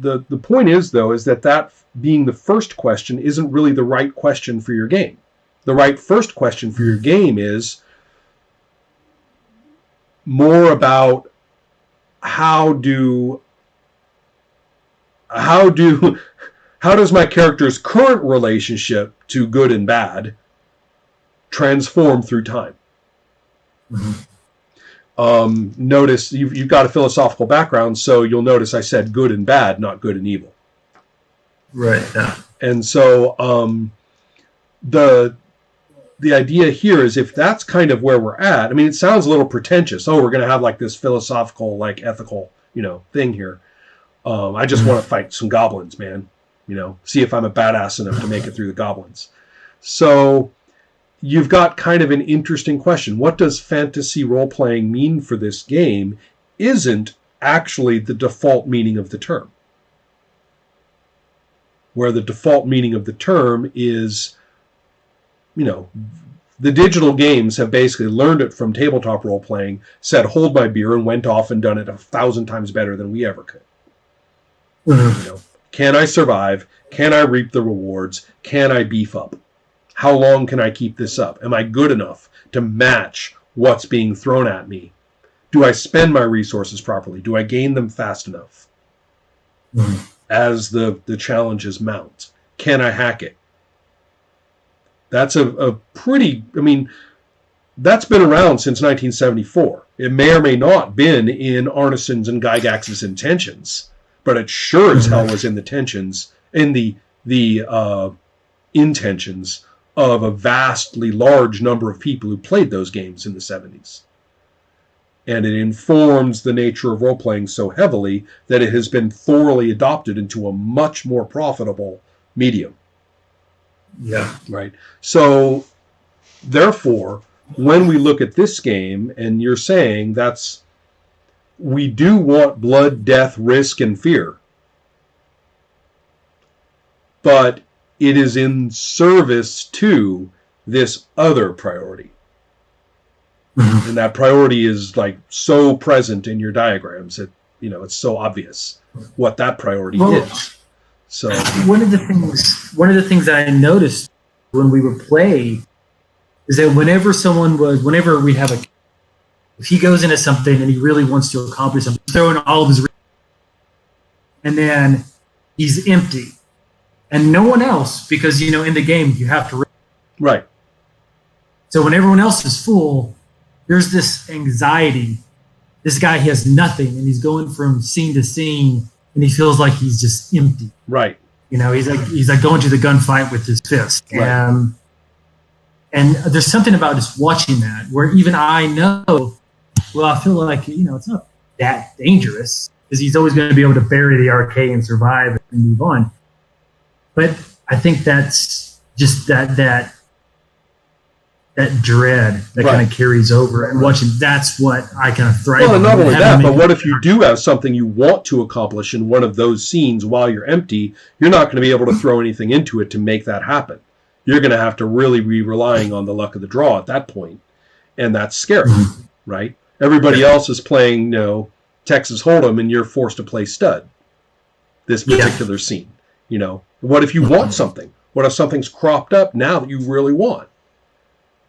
the point is, though, is that being the first question isn't really the right question for your game. The right first question for your game is more about how does my character's current relationship to good and bad transform through time? Notice you've got a philosophical background, so you'll notice I said good and bad, not good and evil. Right. Yeah. And so the idea here is, if that's kind of where we're at, I mean, it sounds a little pretentious. Oh, we're going to have like this philosophical, like ethical, thing here. I just want to fight some goblins, man. See if I'm a badass enough to make it through the goblins. So you've got kind of an interesting question. What does fantasy role-playing mean for this game isn't actually the default meaning of the term. Where the default meaning of the term is, the digital games have basically learned it from tabletop role-playing, said, hold my beer, and went off and done it 1,000 times better than we ever could. Can I survive? Can I reap the rewards? Can I beef up? How long can I keep this up? Am I good enough to match what's being thrown at me? Do I spend my resources properly? Do I gain them fast enough as the challenges mount? Can I hack it? That's a pretty, that's been around since 1974. It may or may not been in Arneson's and Gygax's intentions, but it sure as hell was in the intentions of a vastly large number of people who played those games in the 70s. And it informs the nature of role-playing so heavily that it has been thoroughly adopted into a much more profitable medium. Yeah. Right. So, therefore, when we look at this game, and you're saying we do want blood, death, risk, and fear. But it is in service to this other priority. And that priority is like so present in your diagrams that, it's so obvious what that priority is. So one of the things that I noticed when we would play is that whenever we have if he goes into something and he really wants to accomplish something, throwing all of his, and then he's empty, and no one else, because in the game you have to, right. So when everyone else is full, there's this anxiety. This guy has nothing, and he's going from scene to scene, and he feels like he's just empty. Right. He's like going to the gunfight with his fist. Right. And there's something about just watching that where even I know, well, I feel like, it's not that dangerous because he's always going to be able to bury the RK and survive and move on. But I think that's just that dread that kind of carries over, and watching, that's what I kind of thrive on. Well, and not only that, but what if you do have something you want to accomplish in one of those scenes while you're empty? You're not going to be able to throw anything into it to make that happen. You're going to have to really be relying on the luck of the draw at that point, and that's scary, right? Everybody else is playing, Texas Hold'em, and you're forced to play stud this particular scene. What if you want something? What if something's cropped up now that you really want?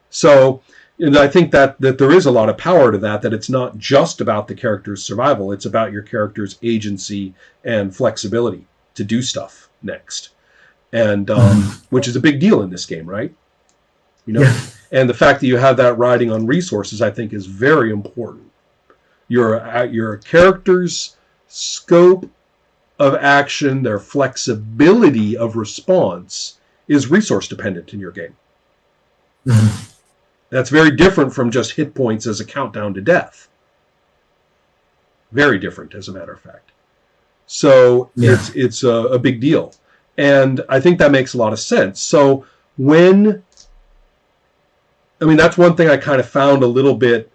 So, I think that there is a lot of power to that it's not just about the character's survival, it's about your character's agency and flexibility to do stuff next. And which is a big deal in this game, right? And the fact that you have that riding on resources, I think, is very important. Your character's scope of action, their flexibility of response is resource dependent in your game. That's very different from just hit points as a countdown to death. Very different, as a matter of fact. So it's a big deal. And I think that makes a lot of sense. So that's one thing I kind of found a little bit,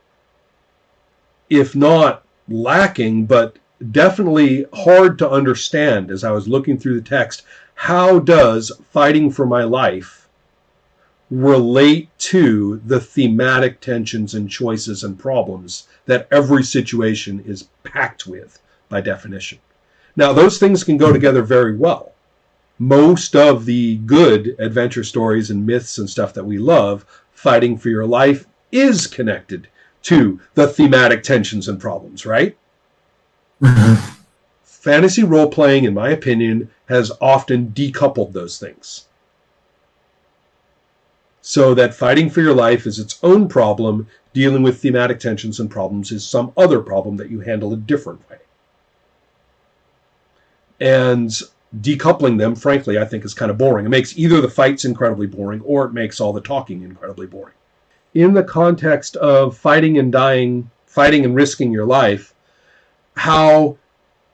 if not lacking, but definitely hard to understand as I was looking through the text. How does fighting for my life relate to the thematic tensions and choices and problems that every situation is packed with by definition? Now, those things can go together very well. Most of the good adventure stories and myths and stuff that we love, fighting for your life is connected to the thematic tensions and problems, right? Mm-hmm. Fantasy role-playing, in my opinion, has often decoupled those things. So that fighting for your life is its own problem, dealing with thematic tensions and problems is some other problem that you handle a different way. And decoupling them, frankly, I think is kind of boring. It makes either the fights incredibly boring or it makes all the talking incredibly boring. In the context of fighting and dying, fighting and risking your life, how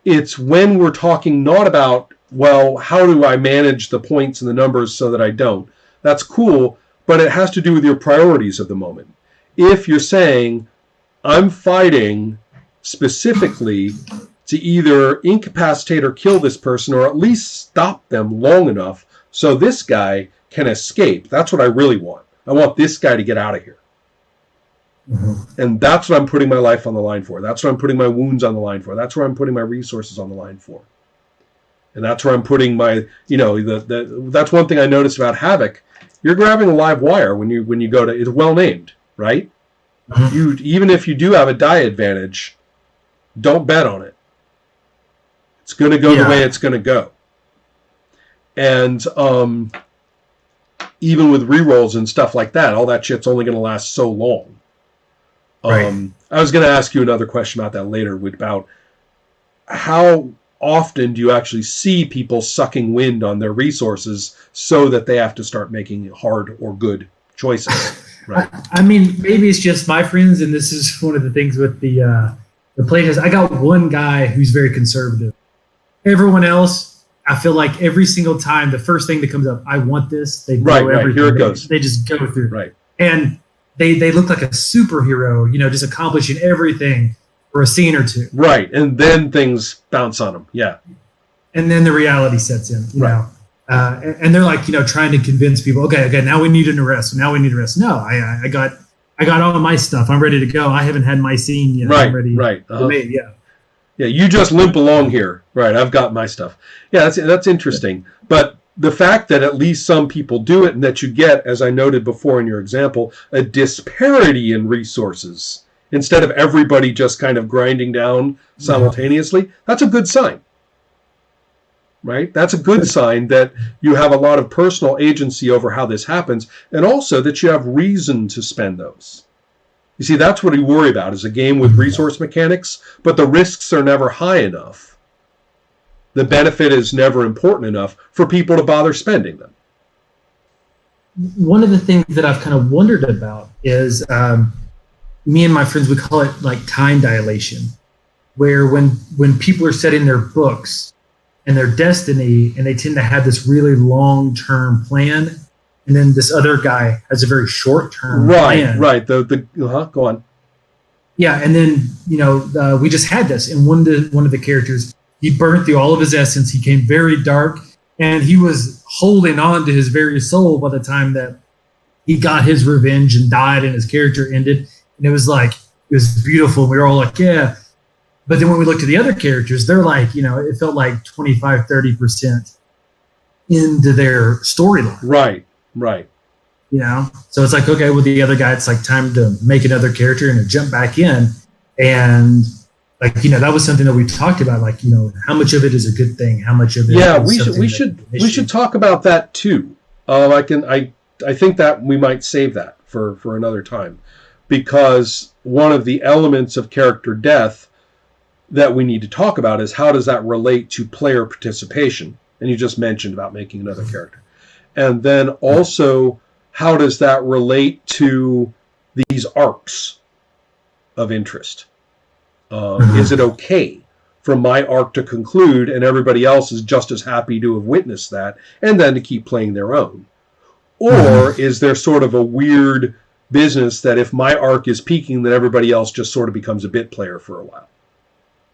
it's when we're talking not about, well, how do I manage the points and the numbers so that I don't? That's cool, but it has to do with your priorities of the moment. If you're saying, I'm fighting specifically to either incapacitate or kill this person, or at least stop them long enough so this guy can escape. That's what I really want. I want this guy to get out of here. Mm-hmm. And that's what I'm putting my life on the line for. That's what I'm putting my wounds on the line for. That's where I'm putting my resources on the line for. And that's where I'm putting my, that's one thing I noticed about Havoc. You're grabbing a live wire when you go to, it's well named, right? Mm-hmm. Even if you do have a die advantage, don't bet on it. It's going to go the way it's going to go. And even with rerolls and stuff like that, all that shit's only going to last so long. Right. I was going to ask you another question about that later, about how often do you actually see people sucking wind on their resources so that they have to start making hard or good choices? Right. I mean, maybe it's just my friends, and this is one of the things with the playtest. I got one guy who's very conservative. Everyone else, I feel like every single time the first thing that comes up, I want this. They blow everything. Here it goes. They just go through. Right. And they look like a superhero, just accomplishing everything for a scene or two. Right. And then things bounce on them. Yeah. And then the reality sets in, you know. And they're like, trying to convince people, okay, now we need an arrest. Now we need an arrest. No, I got all of my stuff. I'm ready to go. I haven't had my scene yet. Right. I'm ready. Right. Uh-huh. Yeah. Yeah, you just limp along here. Right, I've got my stuff. Yeah, that's interesting. But the fact that at least some people do it and that you get, as I noted before in your example, a disparity in resources instead of everybody just kind of grinding down simultaneously, that's a good sign. Right? That's a good sign that you have a lot of personal agency over how this happens, and also that you have reason to spend those. You see, that's what we worry about, is a game with resource mechanics, but the risks are never high enough. The benefit is never important enough for people to bother spending them. One of the things that I've kind of wondered about is, me and my friends, we call it like time dilation, where when people are setting their books and their destiny, and they tend to have this really long-term plan, and then this other guy has a very short-term plan. Right. Go on. Yeah, and then we just had this, and one of the characters, he burned through all of his essence. He came very dark, and he was holding on to his very soul by the time that he got his revenge and died, and his character ended. And it was beautiful. We were all like, yeah. But then when we looked at the other characters, they're like, it felt like 25-30% into their storyline. Right. So it's like, okay, with the other guy, it's like time to make another character and to jump back in. And that was something that we talked about, how much of it is a good thing, how much of it we should talk about that too. I think that we might save that for another time, because one of the elements of character death that we need to talk about is how does that relate to player participation? And you just mentioned about making another character. And then also, how does that relate to these arcs of interest? Is it okay for my arc to conclude and everybody else is just as happy to have witnessed that and then to keep playing their own? Or is there sort of a weird business that if my arc is peaking, then everybody else just sort of becomes a bit player for a while?